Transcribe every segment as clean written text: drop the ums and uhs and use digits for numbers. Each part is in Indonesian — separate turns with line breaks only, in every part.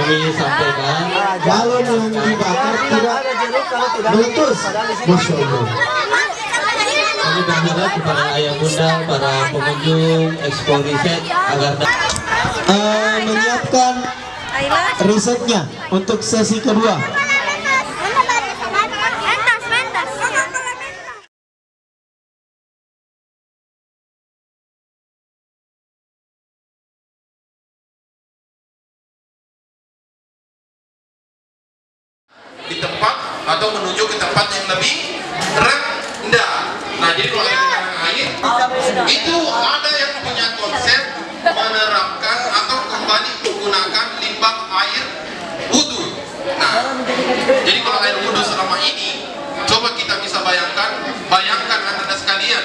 kami sampaikan,
balon yang dibakar tidak meletus. Masya Allah.
kami berharap kepada ayah bunda, para pengunjung Expo Riset agar
Menyiapkan risetnya untuk sesi kedua.
Di tempat atau menuju ke tempat yang lebih rendah. Nah, jadi kalau ada genangan air itu ada yang punya konsep menerapkan atau kembali menggunakan limbah air wudhu. Nah, jadi kalau air wudhu selama ini, coba kita bisa bayangkan anda sekalian,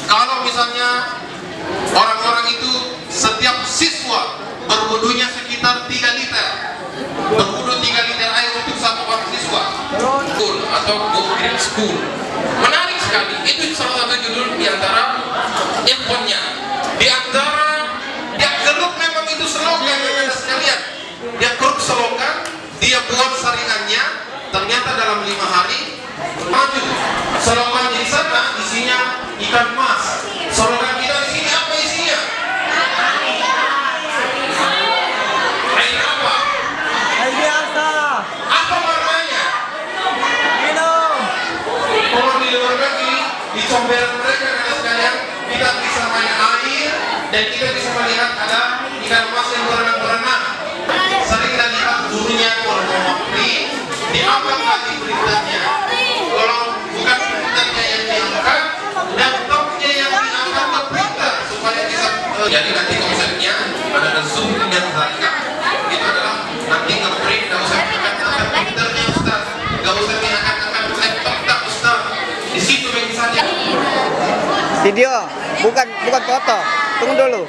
kalau misalnya orang-orang itu setiap siswa berwudhunya sekitar 3 liter, berwudhu 3 liter air untuk satu orang siswa. School atau Go Green School, menarik sekali. Itu salah satu judul diantara earphone-nya. Dia kerup, memang itu slogan anda sekalian. Dia kerup slogan, dia buat saringannya. Ternyata dalam 5 hari maju. Slogan di sana isinya ikan mas. Slogan kita di sini apa isinya? Air apa?
Air biasa.
Apa warnanya?
Minum.
Kalau di luar negeri, di comberan mereka ada sekalian, kita bisa main air dan kita bisa melihat ada ikan mas yang berenang-berenang. Sering kita lihat gurunya kalau mau print, diangkat lagi printernya. Kalau bukan printernya yang diangkat, laptopnya yang diangkat ke printer supaya bisa. Jadi nanti konsepnya ada zoom dan zakat. Itu adalah nanti nge-print, nggak usah angkat printernya Ustaz, nggak usah diangkat laptop tak Ustaz. Di situ saja.
Video, bukan foto. Tunggu dulu.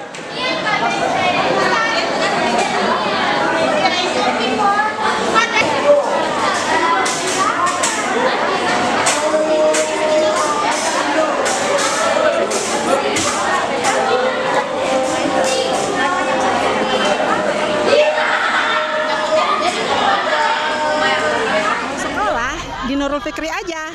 Sekolah di Nurul Fikri aja.